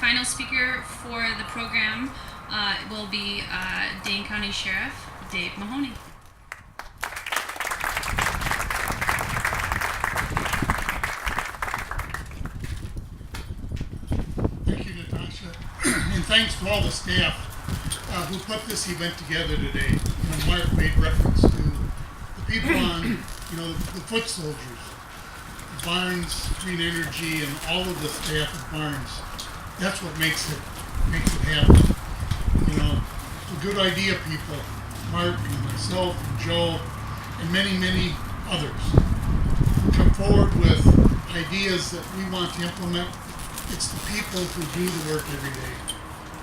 final speaker for the program will be Dane County Sheriff David Mahoney. Thank you, Natasha, and thanks to all the staff who put this event together today. Mark made reference to the people on, the foot soldiers, Barnes, Green Energy, and all of the staff at Barnes. That's what makes it happen. The good idea people, Mark and myself and Joe, and many, many others who come forward with ideas that we want to implement. It's the people who do the work every day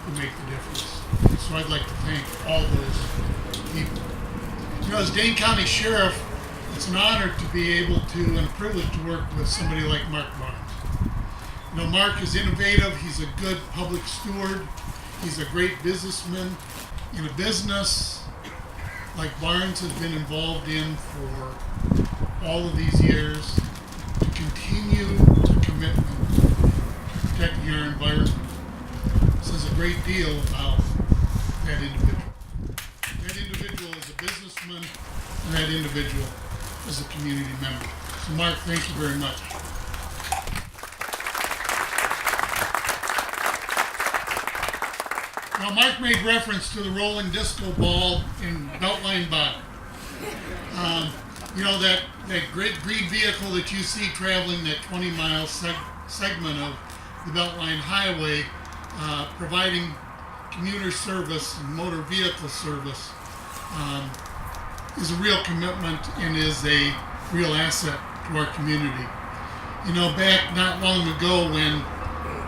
who make the difference. So I'd like to thank all those people. As Dane County Sheriff, it's an honor to be able to and a privilege to work with somebody like Mark Barnes. Mark is innovative. He's a good public steward. He's a great businessman in a business like Barnes has been involved in for all of these years to continue the commitment to protecting our environment. Says a great deal about that individual. That individual is a businessman, and that individual is a community member. So Mark, thank you very much. Now, Mark made reference to the rolling disco ball in Beltline Bottom. That great green vehicle that you see traveling that 20-mile segment of the Beltline Highway, providing commuter service and motor vehicle service, is a real commitment and is a real asset to our community. Back not long ago when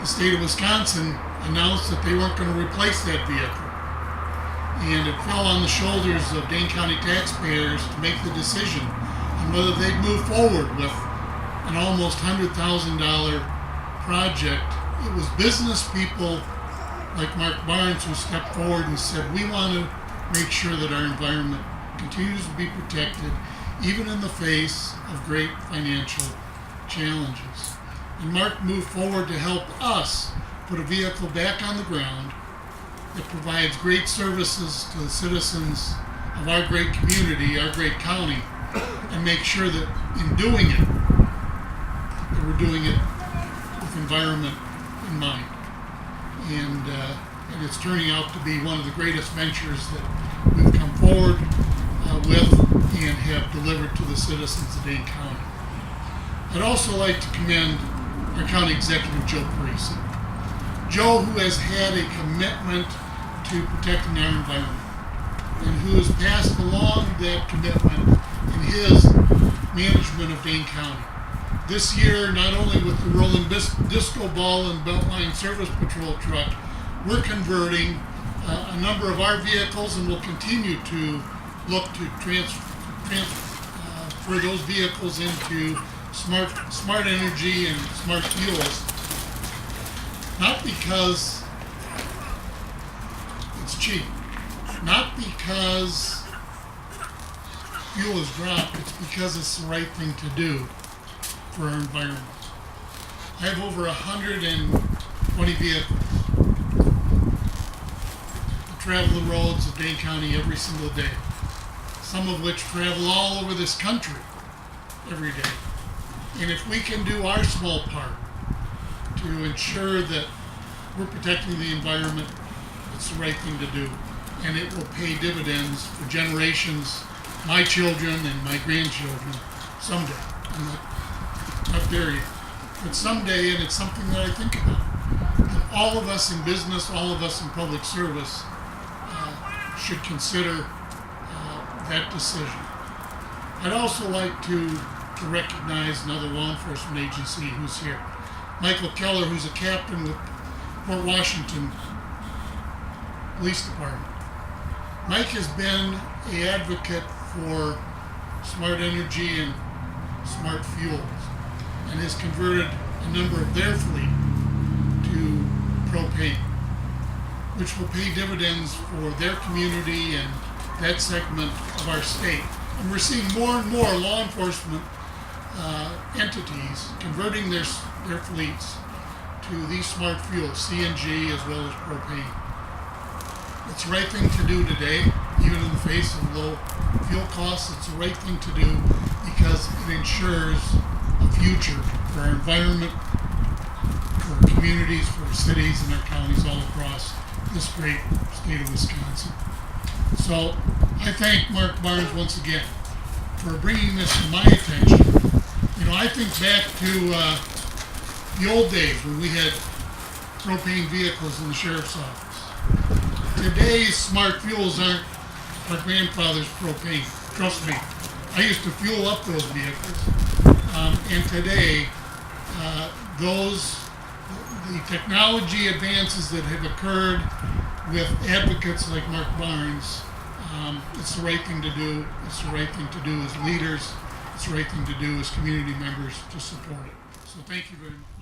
the state of Wisconsin announced that they weren't going to replace that vehicle, and it fell on the shoulders of Dane County taxpayers to make the decision on whether they'd move forward with an almost $100,000 project. It was business people like Mark Barnes who stepped forward and said, we want to make sure that our environment continues to be protected even in the face of great financial challenges. And Mark moved forward to help us put a vehicle back on the ground that provides great services to the citizens of our great community, our great county, and make sure that in doing it, that we're doing it with environment in mind. And it's turning out to be one of the greatest ventures that we've come forward with and have delivered to the citizens of Dane County. I'd also like to commend our County Executive, Joe Parisi. Joe, who has had a commitment to protecting our environment and who has passed along that commitment in his management of Dane County. This year, not only with the rolling disco ball and Beltline Service Patrol truck, we're converting a number of our vehicles, and will continue to look to transfer those vehicles into smart energy and smart fuels. Not because it's cheap, not because fuel is dropped, it's because it's the right thing to do for our environment. I have over 120 vehicles that travel the roads of Dane County every single day, some of which travel all over this country every day. And if we can do our small part to ensure that we're protecting the environment, it's the right thing to do. And it will pay dividends for generations, my children and my grandchildren, someday. I'm not there yet. But someday, and it's something that I think about, that all of us in business, all of us in public service should consider that decision. I'd also like to recognize another law enforcement agency who's here. Michael Keller, who's a captain with Port Washington Police Department. Mike has been an advocate for smart energy and smart fuels, and has converted a number of their fleet to propane, which will pay dividends for their community and that segment of our state. And we're seeing more and more law enforcement entities converting their fleets to these smart fuels, CNG as well as propane. It's the right thing to do today, even in the face of low fuel costs. It's the right thing to do because it ensures a future for our environment, for our communities, for our cities and our counties all across this great state of Wisconsin. So I thank Mark Barnes once again for bringing this to my attention. I think back to the old days when we had propane vehicles in the sheriff's office. Today's smart fuels aren't our grandfather's propane. Trust me, I used to fuel up those vehicles. And today, the technology advances that have occurred with advocates like Mark Barnes, it's the right thing to do. It's the right thing to do as leaders. It's the right thing to do as community members to support it. So thank you very much.